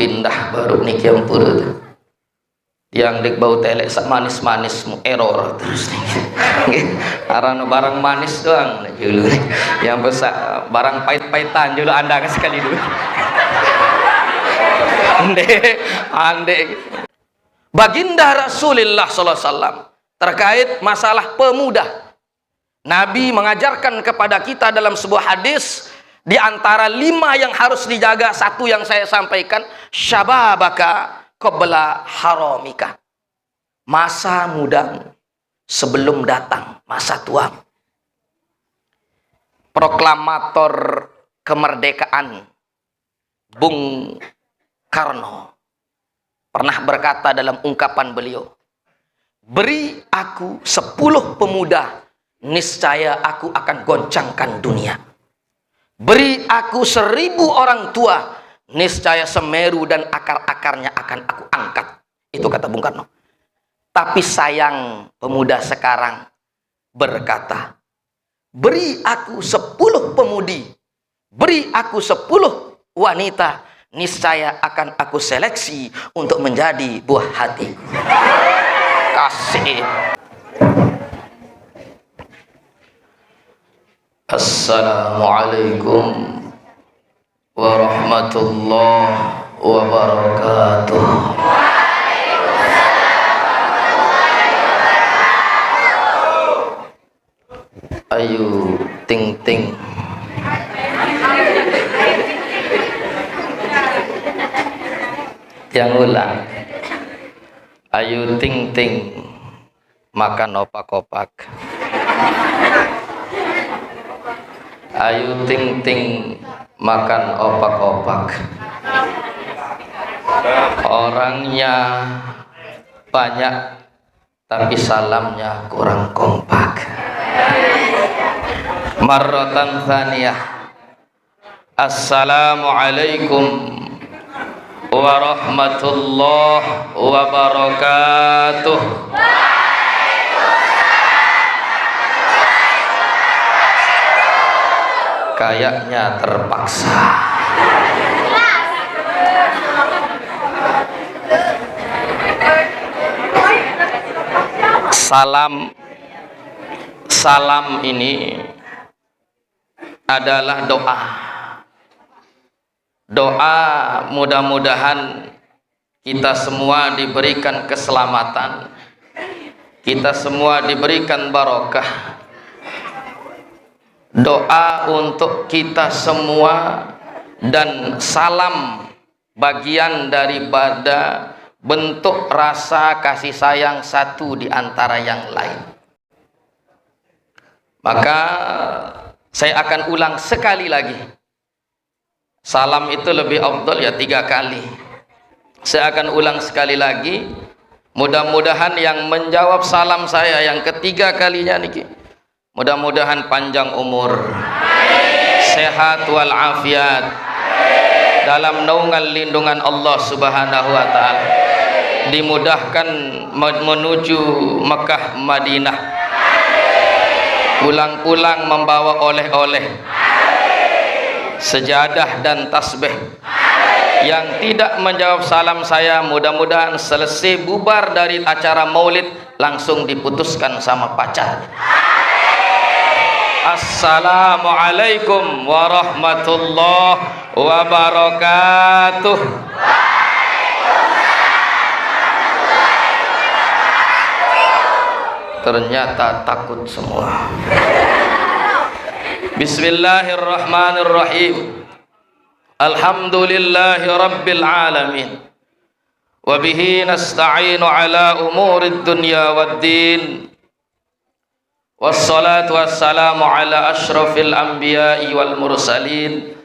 pindah baru niki ampun yang dek bau telek sak manis-manis error terus nih arana barang manis doang dulu yang besar barang pahit-pahitan dulu anda sekali dulu ande baginda Rasulullah sallallahu alaihi wasallam terkait masalah pemuda. Nabi mengajarkan kepada kita dalam sebuah hadis, di antara 5 yang harus dijaga, satu yang saya sampaikan, syababaka qabla haramika. Masa mudamu sebelum datang masa tua. Proklamator kemerdekaan Bung Karno pernah berkata dalam ungkapan beliau, beri aku 10 pemuda, niscaya aku akan goncangkan dunia. Beri aku 1000 orang tua, niscaya Semeru dan akar-akarnya akan aku angkat. Itu kata Bung Karno. Tapi sayang pemuda sekarang berkata, beri aku 10 pemudi, beri aku 10 wanita, niscaya akan aku seleksi untuk menjadi buah hati. Kasih. Assalamualaikum warahmatullahi wabarakatuh. Ayu ting ting. Yang ulang. Ayu ting ting makan opak-opak. Ayu ting ting makan opak-opak. Orangnya banyak tapi salamnya kurang kompak. Marratan tsaniyah. Assalamualaikum warahmatullahi wabarakatuh. Kayaknya terpaksa. Salam ini adalah doa. Doa mudah-mudahan kita semua diberikan keselamatan, kita semua diberikan barokah. Doa untuk kita semua, dan salam bagian daripada bentuk rasa kasih sayang satu di antara yang lain. Maka saya akan ulang sekali lagi. Salam itu lebih afdal ya 3 kali. Saya akan ulang sekali lagi. Mudah-mudahan yang menjawab salam saya yang ketiga kalinya niki, mudah-mudahan panjang umur, sehat walafiat, dalam naungan lindungan Allah Subhanahu wa taala, dimudahkan menuju Mekah Madinah, pulang-pulang membawa oleh-oleh, sejadah dan tasbih. Yang tidak menjawab salam saya, mudah-mudahan selesai bubar dari acara maulid langsung diputuskan sama pacar. Assalamualaikum warahmatullahi wabarakatuh. Ternyata takut semua. Bismillahirrahmanirrahim. Alhamdulillahi rabbil alamin. Wa bihi nasta'inu ala umurid dunya waddin. Wassalatu wassalamu ala ashrafil anbiya'i wal mursalin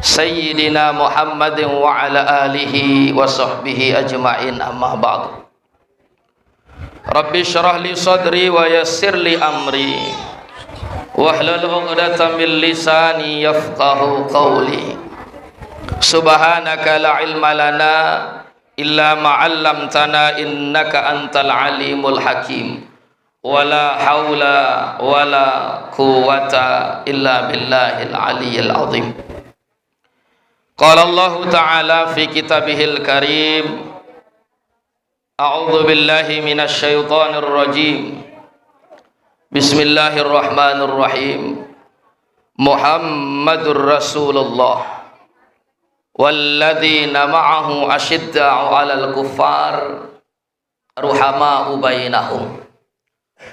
Sayyidina Muhammadin wa ala alihi wa sahbihi ajma'in, amma ba'du. Rabbi syrah li sadri wa yassir li amri wahlul 'uqdatam min lisani yafqahu qawli. Subhanaka la ilma lana illa ma 'allamtana innaka antal alimul hakim. Wala haula wala quwwata illa billahil aliyyil azim. Qala Allah Ta'ala fi kitabihil karim, A'udzu billahi minasy syaithanir rajim. Bismillahirrahmanirrahim. Muhammadur Rasulullah walladzina ma'ahu asyidda'u 'alal kuffar ruhama'u bainahum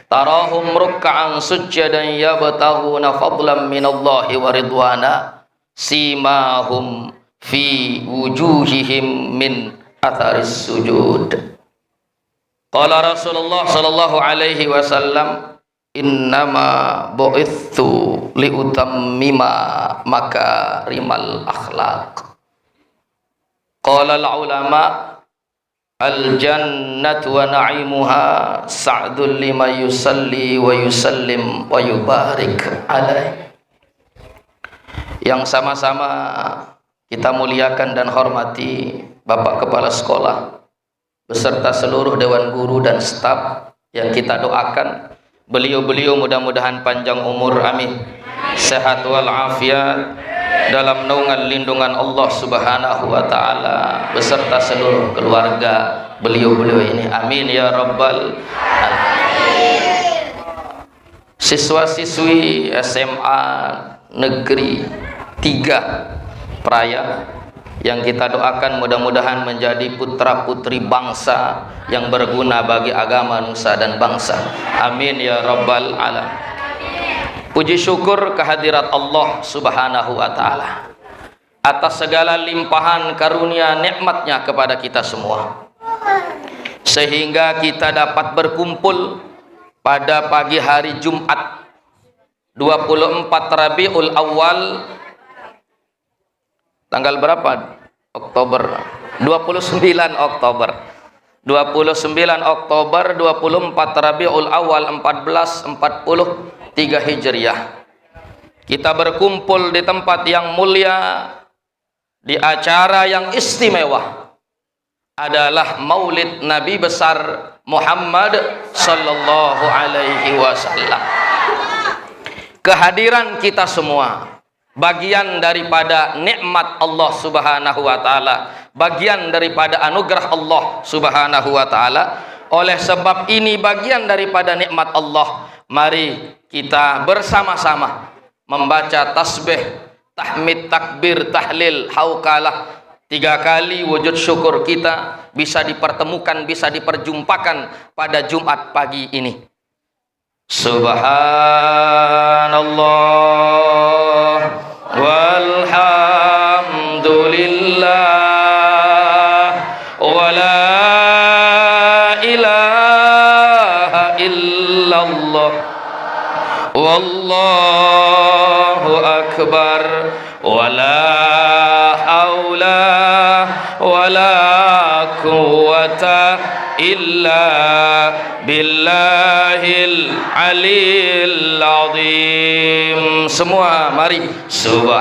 tarahum ruk'an sujjadan yabtaghuna fadlan minallahi wa ridwana simahum fi wujuhihim min atharis sujud. Qala Rasulullah sallallahu alaihi wasallam, innama bu'ithu liutammima makarimal akhlaq. Qala al-ulama al-jannatu wa na'imuha sa'dul lima yusalli wa yusallim wa yubarik alaih. Yang sama-sama kita muliakan dan hormati Bapak Kepala Sekolah beserta seluruh Dewan Guru dan staf yang kita doakan beliau-beliau mudah-mudahan panjang umur, amin, sehat walafiat dalam naungan lindungan Allah Subhanahu wa Ta'ala beserta seluruh keluarga beliau-beliau ini, amin ya rabbal alamin. Siswa-siswi SMA Negeri 3 Praya yang kita doakan mudah-mudahan menjadi putra-putri bangsa yang berguna bagi agama, nusa dan bangsa, amin ya rabbal alamin. Puji syukur kehadirat Allah Subhanahu wa Ta'ala atas segala limpahan karunia nikmatnya kepada kita semua, sehingga kita dapat berkumpul pada pagi hari Jumat 24 Rabiul Awal tanggal berapa? Oktober 29 Oktober 24 Rabiul Awal 1443 Hijriah. Kita berkumpul di tempat yang mulia, di acara yang istimewa, adalah Maulid Nabi besar Muhammad sallallahu alaihi wasallam. Kehadiran kita semua bagian daripada nikmat Allah Subhanahu wa Ta'ala, bagian daripada anugerah Allah Subhanahu wa Ta'ala. Oleh sebab ini bagian daripada nikmat Allah, mari kita bersama-sama membaca tasbih, tahmid, takbir, tahlil, hauqalah 3 kali. Wujud syukur kita bisa dipertemukan, bisa diperjumpakan pada Jumat pagi ini. Subhanallah walhamdulillah wa la ilaha illallah wallahu akbar wa la haula wa la quwwata illa billahil aliyil azim. Semua mari subhanallah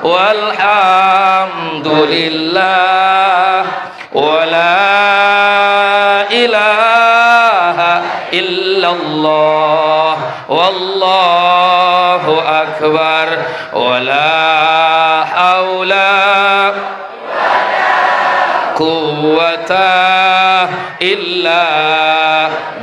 walhamdulillah wa la ilaha illallah wallahu akbar wa la haula quwwata illa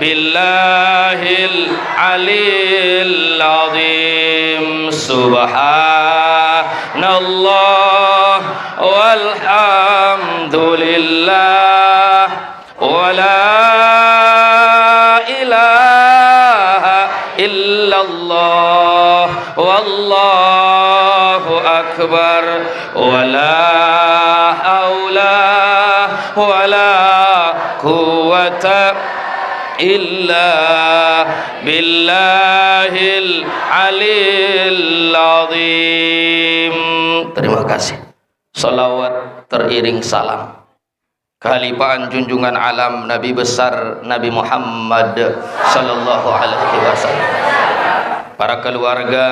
billahil aliyil azim. Subhanallah walhamdulillah wa la ilaha illallah wallahu akbar wa la haula wa la quwwata illa billahil aliyil azim. Terima kasih. Salawat teriring salam kehalifahan junjungan alam Nabi besar Nabi Muhammad sallallahu alaihi wasallam, para keluarga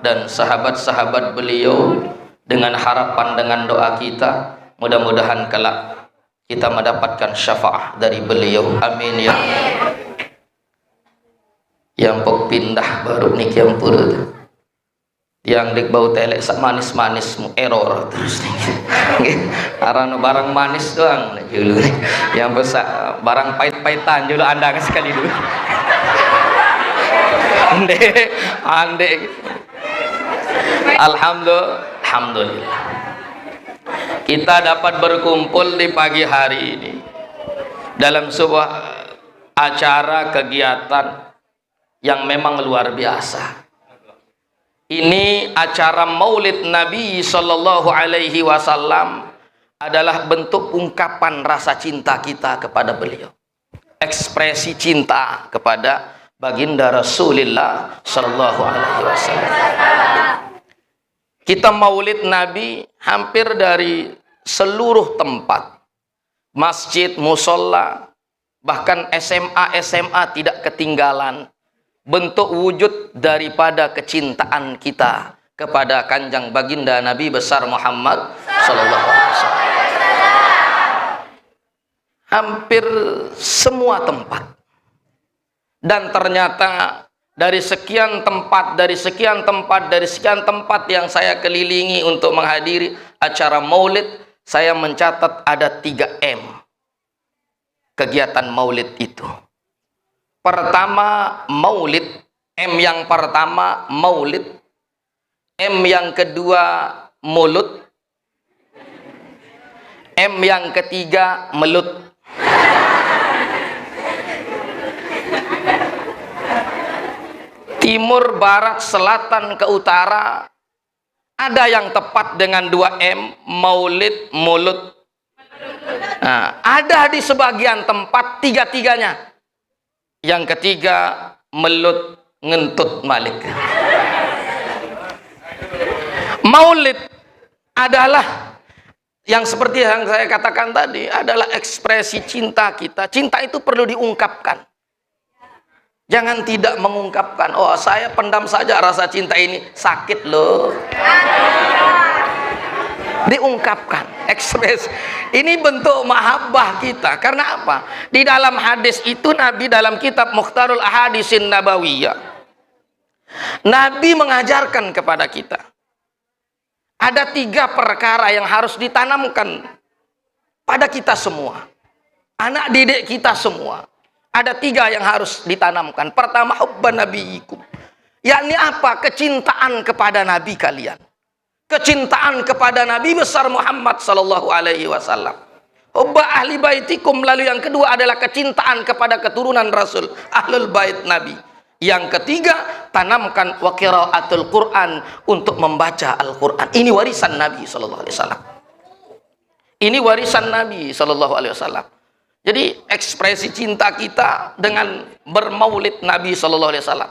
dan sahabat-sahabat beliau, dengan harapan, dengan doa kita mudah-mudahan kelak kita mendapatkan syafaat dari beliau, amin ya. Yang pok pindah baru nih yang purut yang dik bau telek sak manis-manis error terus nih. Arano barang manis doang dulu. Yang besar barang pahit-pahitan dulu Anda sekali dulu. Ande. Alhamdulillah. Kita dapat berkumpul di pagi hari ini dalam sebuah acara kegiatan yang memang luar biasa. Ini acara Maulid Nabi Sallallahu Alaihi Wasallam adalah bentuk ungkapan rasa cinta kita kepada beliau, ekspresi cinta kepada baginda Rasulullah Sallallahu Alaihi Wasallam. Kita Maulid Nabi hampir dari seluruh tempat, masjid, musola, bahkan SMA tidak ketinggalan. Bentuk wujud daripada kecintaan kita kepada kanjeng baginda Nabi besar Muhammad Sallallahu Alaihi Wasallam. Hampir semua tempat. Dan ternyata dari sekian tempat yang saya kelilingi untuk menghadiri acara maulid, saya mencatat ada 3M kegiatan maulid itu. Pertama maulid, M yang pertama maulid, M yang kedua mulut, M yang ketiga melut. Timur, barat, selatan, ke utara, ada yang tepat dengan 2M, maulid, mulut. Nah, ada di sebagian tempat tiga-tiganya. Yang ketiga melut, ngentut malik. Maulid adalah yang seperti yang saya katakan tadi, adalah ekspresi cinta kita. Cinta itu perlu diungkapkan. Jangan tidak mengungkapkan, oh saya pendam saja rasa cinta ini, sakit loh. Diungkapkan, ekspres. Ini bentuk mahabbah kita. Karena apa? Di dalam hadis itu Nabi dalam kitab Mukhtarul Ahadisin Nabawiyah, Nabi mengajarkan kepada kita ada 3 perkara yang harus ditanamkan pada kita semua, anak didik kita semua. Ada 3 yang harus ditanamkan. Pertama, hubban nabiyikum, yakni apa? Kecintaan kepada Nabi kalian, kecintaan kepada Nabi besar Muhammad Sallallahu Alaihi Wasallam. Hubba ahli baitikum, lalu yang kedua adalah kecintaan kepada keturunan Rasul, ahlul bait Nabi. Yang ketiga, tanamkan wa qiraatul Quran, untuk membaca Al-Quran. Ini warisan Nabi Sallallahu Alaihi Wasallam. Ini warisan Nabi Sallallahu Alaihi Wasallam. Jadi ekspresi cinta kita dengan bermaulid Nabi Sallallahu Alaihi Wasallam.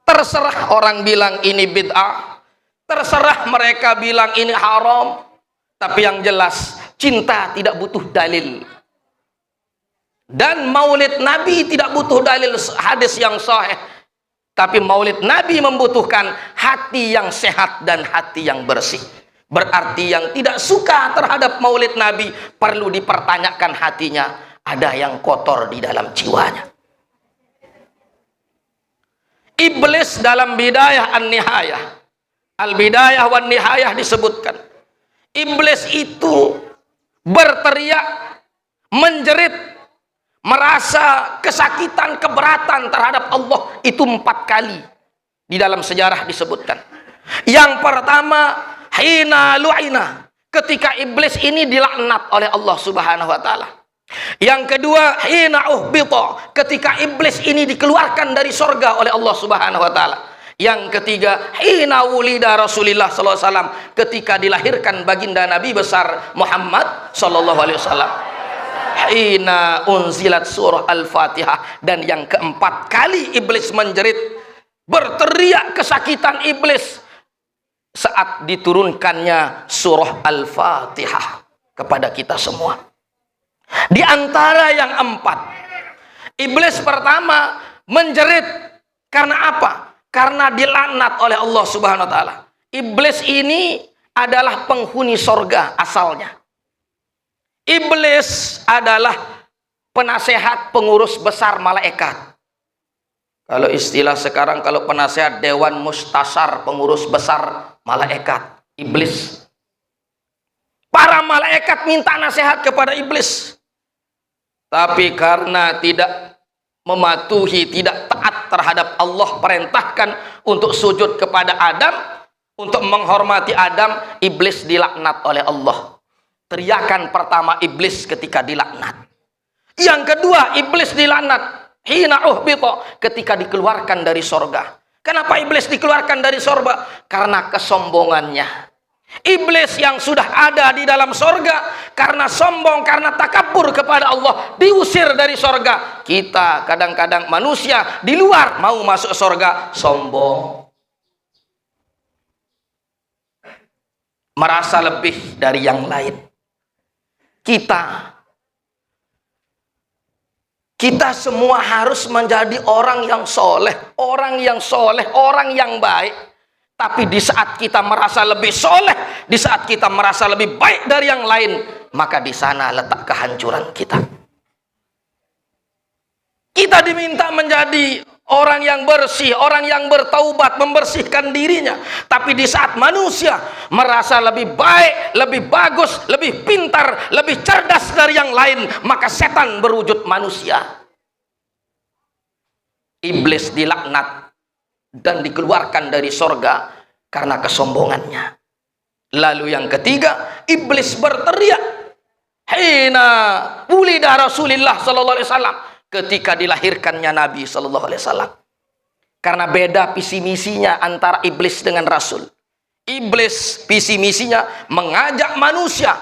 Terserah orang bilang ini bid'ah, terserah mereka bilang ini haram, tapi yang jelas cinta tidak butuh dalil. Dan maulid Nabi tidak butuh dalil hadis yang sahih, tapi maulid Nabi membutuhkan hati yang sehat dan hati yang bersih. Berarti yang tidak suka terhadap maulid Nabi perlu dipertanyakan hatinya, ada yang kotor di dalam jiwanya. Iblis dalam Bidayah An-Nihayah, Al-Bidayah wan Nihayah disebutkan, iblis itu berteriak, menjerit, merasa kesakitan, keberatan terhadap Allah itu 4 kali di dalam sejarah disebutkan. Yang pertama, hina lu'ina, ketika iblis ini dilaknat oleh Allah Subhanahu wa taala. Yang kedua, hina uhbita, ketika iblis ini dikeluarkan dari surga oleh Allah Subhanahu wa taala. Yang ketiga, hina wulida Rasulullah sallallahu alaihi wasallam, ketika dilahirkan baginda Nabi besar Muhammad sallallahu alaihi wasallam. Hina unzilat surah Al-Fatihah, dan yang keempat kali iblis menjerit, berteriak kesakitan iblis saat diturunkannya surah Al-Fatihah kepada kita semua. Di antara yang 4, iblis pertama menjerit karena apa? Karena dilaknat oleh Allah Subhanahu wa taala. Iblis ini adalah penghuni sorga asalnya. Iblis adalah penasehat pengurus besar malaikat. Kalau istilah sekarang, kalau penasehat dewan mustasar, pengurus besar malaikat, iblis. Para malaikat minta nasihat kepada iblis. Tapi karena tidak mematuhi, tidak taat terhadap Allah, perintahkan untuk sujud kepada Adam, untuk menghormati Adam, iblis dilaknat oleh Allah. Teriakan pertama iblis ketika dilaknat. Yang kedua, iblis dilaknat hina uhbita, ketika dikeluarkan dari sorga. Kenapa iblis dikeluarkan dari sorga? Karena kesombongannya. Iblis yang sudah ada di dalam sorga, karena sombong, karena takabur kepada Allah, diusir dari sorga. Kita kadang-kadang manusia di luar mau masuk sorga, sombong, merasa lebih dari yang lain. Kita semua harus menjadi orang yang soleh, orang yang baik. Tapi di saat kita merasa lebih soleh, di saat kita merasa lebih baik dari yang lain, maka di sana letak kehancuran kita. Kita diminta menjadi orang yang bersih, orang yang bertaubat, membersihkan dirinya. Tapi di saat manusia merasa lebih baik, lebih bagus, lebih pintar, lebih cerdas dari yang lain, maka setan berwujud manusia. Iblis dilaknat dan dikeluarkan dari sorga karena kesombongannya. Lalu yang ketiga, iblis berteriak hina wulida Rasulullah sallallahu alaihi wasallam, ketika dilahirkannya Nabi sallallahu alaihi wasallam. Karena beda visi misinya antara iblis dengan Rasul. Iblis visi misinya mengajak manusia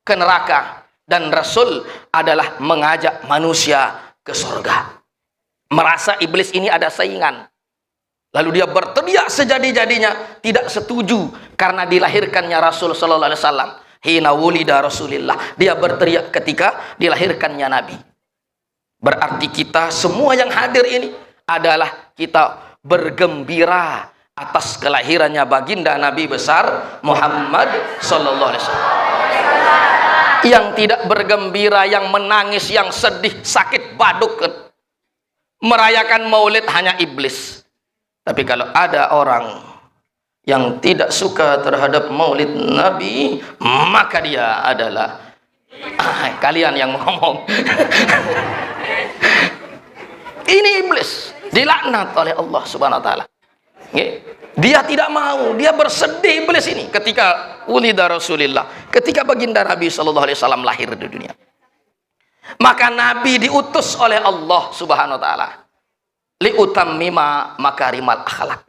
ke neraka, dan Rasul adalah mengajak manusia ke surga. Merasa iblis ini ada saingan. Lalu dia berteriak sejadi-jadinya tidak setuju karena dilahirkannya Rasul sallallahu alaihi wasallam. Hina wulida Rasulillah. Dia berteriak ketika dilahirkannya Nabi. Berarti kita semua yang hadir ini adalah kita bergembira atas kelahirannya baginda Nabi besar Muhammad sallallahu alaihi wasallam. Yang tidak bergembira, yang menangis, yang sedih, sakit baduk merayakan maulid hanya iblis. Tapi kalau ada orang yang tidak suka terhadap maulid Nabi, maka dia adalah kalian yang ngomong. Ini iblis dilaknat oleh Allah Subhanahu wa taala. Dia tidak mau, dia bersedih iblis ini ketika ulida Rasulillah, ketika baginda Nabi sallallahu alaihi wasallam lahir di dunia. Maka Nabi diutus oleh Allah Subhanahu wa taala liutammima makarimal akhlak.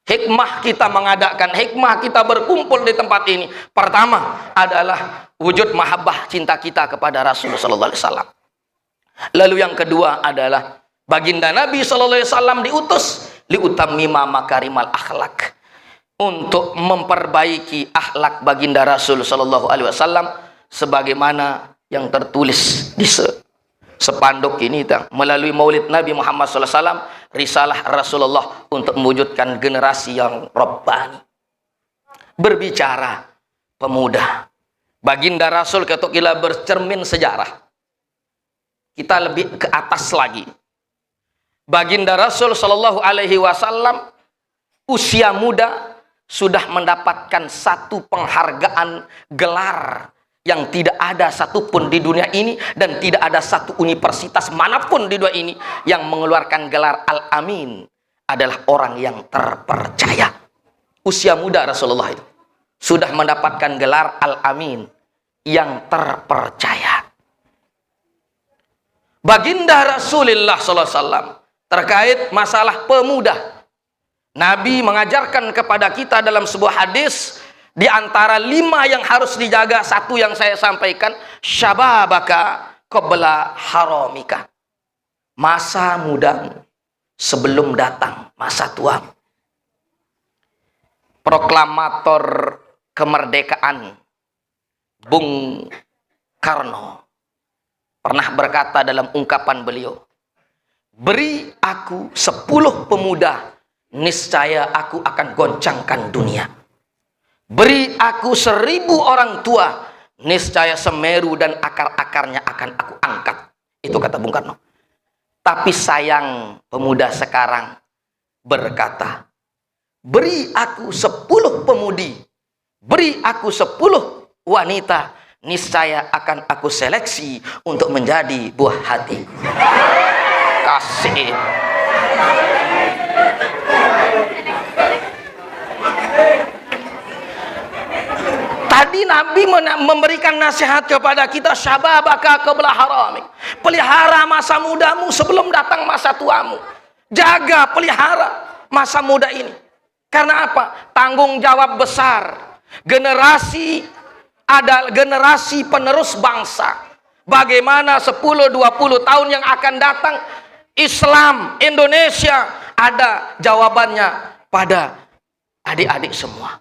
Hikmah kita mengadakan, hikmah kita berkumpul di tempat ini, pertama adalah wujud mahabbah cinta kita kepada Rasul sallallahu alaihi wasallam. Lalu yang kedua adalah baginda Nabi sallallahu alaihi wasallam diutus liutammima makarimal akhlak, untuk memperbaiki akhlak baginda Rasul sallallahu alaihi wasallam sebagaimana yang tertulis di sepanduk ini, melalui maulid Nabi Muhammad SAW, risalah Rasulullah untuk mewujudkan generasi yang rabbani. Berbicara pemuda, baginda Rasul ketika bercermin sejarah, kita lebih ke atas lagi. Baginda Rasul Shallallahu Alaihi Wasallam usia muda sudah mendapatkan satu penghargaan gelar yang tidak ada satupun di dunia ini, dan tidak ada satu universitas manapun di dunia ini yang mengeluarkan gelar Al-Amin, adalah orang yang terpercaya. Usia muda Rasulullah itu sudah mendapatkan gelar Al-Amin, yang terpercaya. Baginda Rasulullah SAW terkait masalah pemuda, Nabi mengajarkan kepada kita dalam sebuah hadis, di antara 5 yang harus dijaga, satu yang saya sampaikan, syababaka qabla haramika, masa mudamu sebelum datang masa tua. Proklamator kemerdekaan Bung Karno pernah berkata dalam ungkapan beliau, beri aku 10 pemuda, niscaya aku akan goncangkan dunia. Beri aku 1000 orang tua, niscaya Semeru dan akar-akarnya akan aku angkat. Itu kata Bung Karno. Tapi sayang pemuda sekarang berkata, beri aku 10 pemudi, beri aku 10 wanita, niscaya akan aku seleksi untuk menjadi buah hati. Kasih. Tadi Nabi memberikan nasihat kepada kita, syababaka qabla haramik. Pelihara masa mudamu sebelum datang masa tuamu. Jaga, pelihara masa muda ini. Karena apa? Tanggung jawab besar. Generasi adalah generasi penerus bangsa. Bagaimana 10-20 tahun yang akan datang, Islam Indonesia ada jawabannya pada adik-adik semua.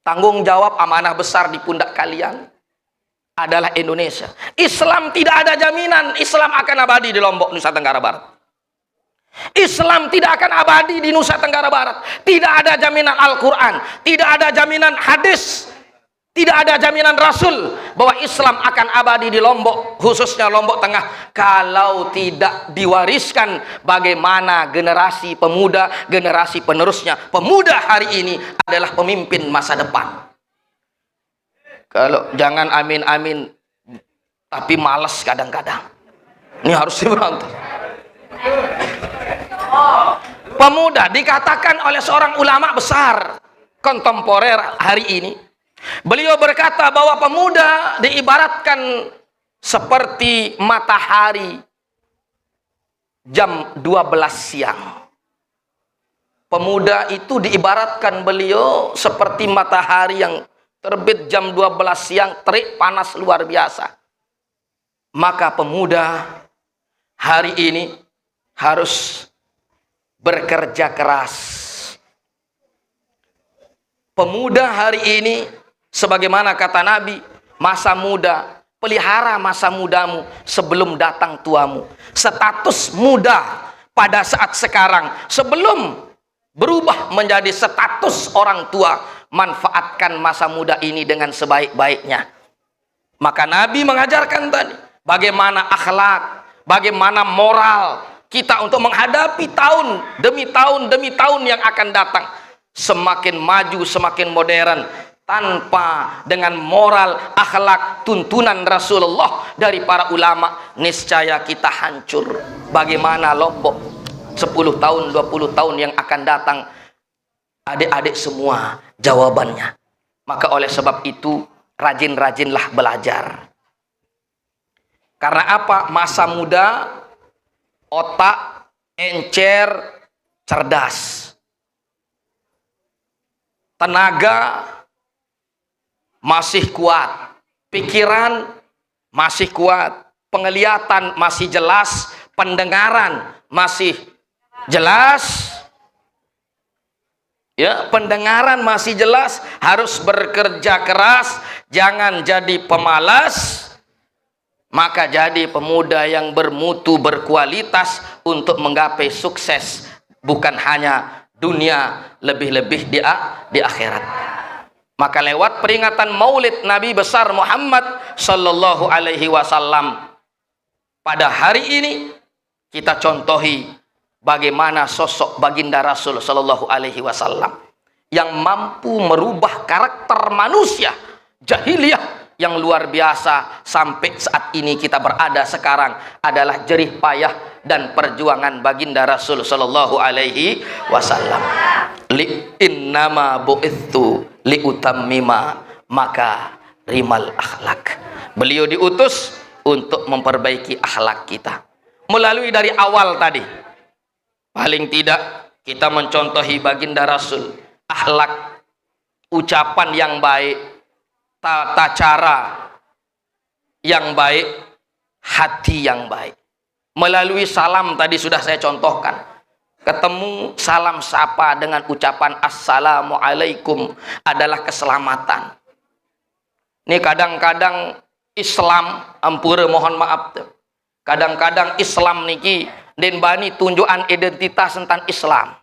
Tanggung jawab amanah besar di pundak kalian adalah Indonesia. Islam tidak ada jaminan Islam akan abadi di Lombok, Nusa Tenggara Barat. Islam tidak akan abadi di Nusa Tenggara Barat. Tidak ada jaminan Al-Quran, tidak ada jaminan hadis, tidak ada jaminan Rasul bahwa Islam akan abadi di Lombok, khususnya Lombok Tengah, kalau tidak diwariskan bagaimana generasi pemuda, generasi penerusnya. Pemuda hari ini adalah pemimpin masa depan. Kalau jangan amin-amin, tapi malas kadang-kadang. Ini harus diberontak. Pemuda dikatakan oleh seorang ulama besar kontemporer hari ini. Beliau berkata bahwa pemuda diibaratkan seperti matahari jam 12 siang. Pemuda itu diibaratkan beliau seperti matahari yang terbit jam 12 siang, terik panas luar biasa. Maka pemuda hari ini harus bekerja keras. Pemuda hari ini, sebagaimana kata Nabi, masa muda, pelihara masa mudamu sebelum datang tuamu. Status muda pada saat sekarang, sebelum berubah menjadi status orang tua, manfaatkan masa muda ini dengan sebaik-baiknya. Maka Nabi mengajarkan tadi, bagaimana akhlak, bagaimana moral kita untuk menghadapi tahun demi tahun yang akan datang. Semakin maju, semakin modern, tanpa dengan moral, akhlak, tuntunan Rasulullah dari para ulama, niscaya kita hancur. Bagaimana Lombok 10 tahun, 20 tahun yang akan datang, adik-adik semua jawabannya. Maka oleh sebab itu, rajin-rajinlah belajar. Karena apa? Masa muda, otak encer, cerdas, tenaga masih kuat, pikiran masih kuat, penglihatan masih jelas, pendengaran masih jelas, ya, pendengaran masih jelas. Harus bekerja keras, jangan jadi pemalas. Maka jadi pemuda yang bermutu, berkualitas untuk menggapai sukses, bukan hanya dunia, lebih-lebih di akhirat. Maka lewat peringatan Maulid Nabi besar Muhammad sallallahu alaihi wasallam pada hari ini, kita contohi bagaimana sosok baginda Rasul sallallahu alaihi wasallam yang mampu merubah karakter manusia jahiliyah yang luar biasa. Sampai saat ini kita berada sekarang adalah jerih payah dan perjuangan baginda Rasul sallallahu alaihi wasallam. Innama bu'ithu liutammima makarimal akhlak. Beliau diutus untuk memperbaiki akhlak kita. Melalui dari awal tadi, paling tidak kita mencontohi baginda Rasul, akhlak, ucapan yang baik, tata cara yang baik, hati yang baik. Melalui salam tadi sudah saya contohkan. Ketemu salam sapa dengan ucapan assalamualaikum adalah keselamatan. Ini kadang-kadang Islam, ampura mohon maaf, kadang-kadang Islam niki den bani tunjukan identitas tentang Islam.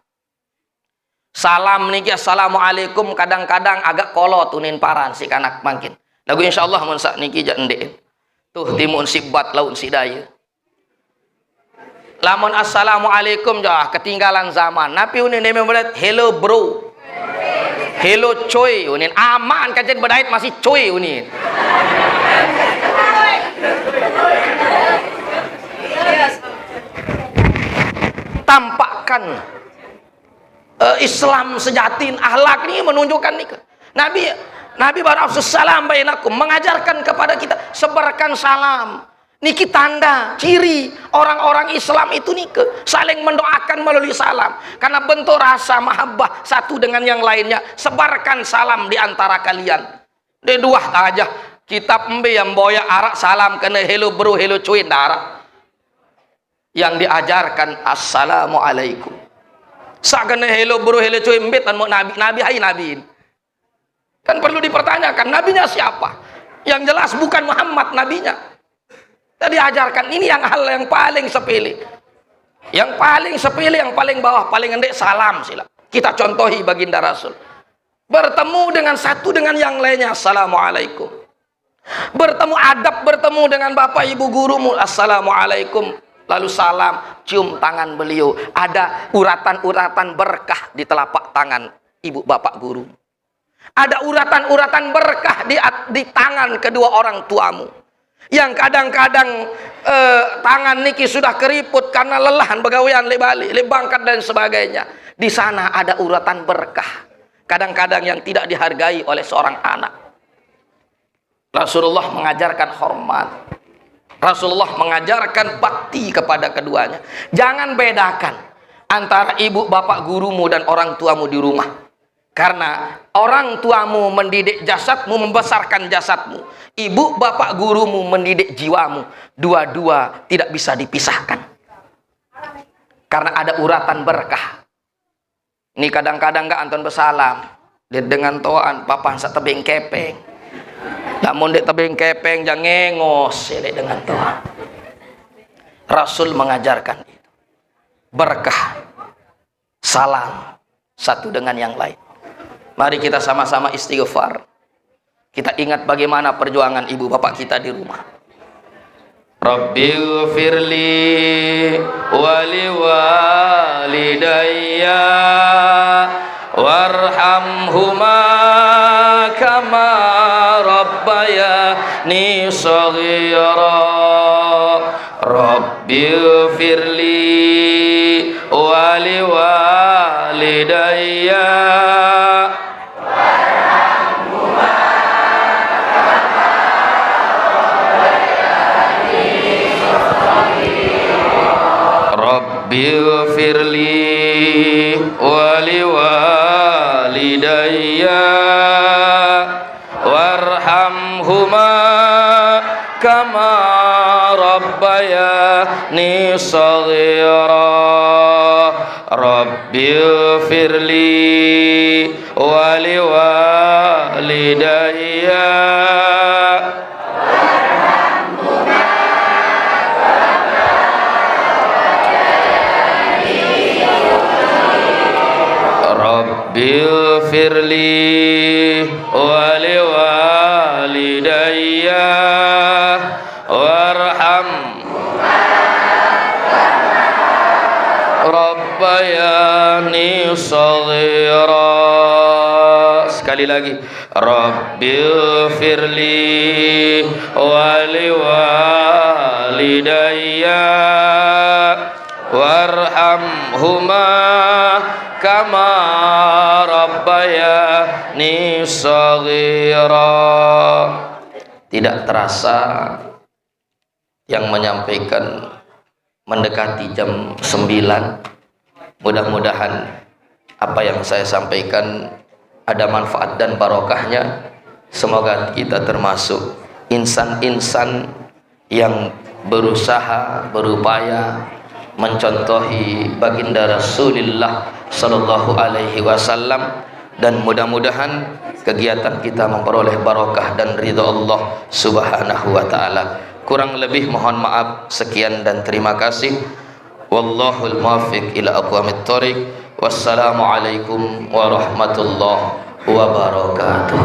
Salam niki assalamualaikum kadang-kadang agak kolot tunin paran si kanak mangkin. Lagu insyaallah mun sak niki jak ndek. Tuh timun sibat laun sidaya. Lamun assalamualaikum jah ketinggalan zaman. Nabi unin demi berat hello bro. Hello coy unin aman kajen bedait masih coy unin. Tampakkan Islam sejati, akhlak ini menunjukkan nih Nabi Salam bainakum mengajarkan kepada kita sebarkan salam. Niki tanda ciri orang-orang Islam itu nike saling mendoakan melalui salam, karena bentuk rasa mahabbah satu dengan yang lainnya. Sebarkan salam di antara kalian. De dua aja kitab embe yang boya arak salam kena hello bro hello cuy darak. Yang diajarkan assalamualaikum. Sakana hello bro hello cuy embe tan nabi hai nabi. Kan perlu dipertanyakan nabinya siapa? Yang jelas bukan Muhammad nabinya. Tadi ajarkan ini yang hal yang paling sepele. Yang paling sepele, yang paling bawah, paling endek salam sila. Kita contohi baginda Rasul. Bertemu dengan satu dengan yang lainnya assalamualaikum. Bertemu adab, bertemu dengan bapak ibu gurumu assalamualaikum. Lalu salam, cium tangan beliau. Ada uratan-uratan berkah di telapak tangan ibu bapak guru. Ada uratan-uratan berkah di tangan kedua orang tuamu. Yang kadang-kadang tangan niki sudah keriput karena lelahan begawean lebali, lebangkat dan sebagainya. Di sana ada uratan berkah. Kadang-kadang yang tidak dihargai oleh seorang anak. Rasulullah mengajarkan hormat. Rasulullah mengajarkan bakti kepada keduanya. Jangan bedakan antara ibu bapak gurumu dan orang tuamu di rumah. Karena orang tuamu mendidik jasadmu, membesarkan jasadmu. Ibu bapak gurumu mendidik jiwamu. Dua-dua tidak bisa dipisahkan. Karena ada uratan berkah. Ini kadang-kadang nggak anton bersalam. Dia dengan toan, papan sa tebing kepeng. Namun dia tebing kepeng, jangan ngengos. Dia dengan toan. Rasul mengajarkan itu. Berkah. Salam. Satu dengan yang lain. Mari kita sama-sama istighfar. Kita ingat bagaimana perjuangan ibu bapak kita di rumah. Rabbighfirli wali walidayya warhamhuma kama rabbayani shaghira. Rabbighfirli wali walidayya Rabbighfirli wali walidayya warhamhuma kama rabbayani shaghira. Rabbighfirli wali walidayya Rabbighfirli wali walidayya warham rabbayani shaghira. Sekali lagi, Rabbighfirli wali walidayya warhamhuma kama rabbayani shaghira. Tidak terasa yang menyampaikan mendekati jam 9. Mudah-mudahan apa yang saya sampaikan ada manfaat dan barokahnya. Semoga kita termasuk insan-insan yang berusaha, berupaya mencontohi baginda Rasulullah sallallahu alaihi wasallam, dan mudah-mudahan kegiatan kita memperoleh barokah dan ridha Allah subhanahu wa ta'ala. Kurang lebih mohon maaf. Sekian dan terima kasih. Wallahul muwaffiq ila aqwamit thoriq. Wassalamualaikum warahmatullahi wabarakatuh.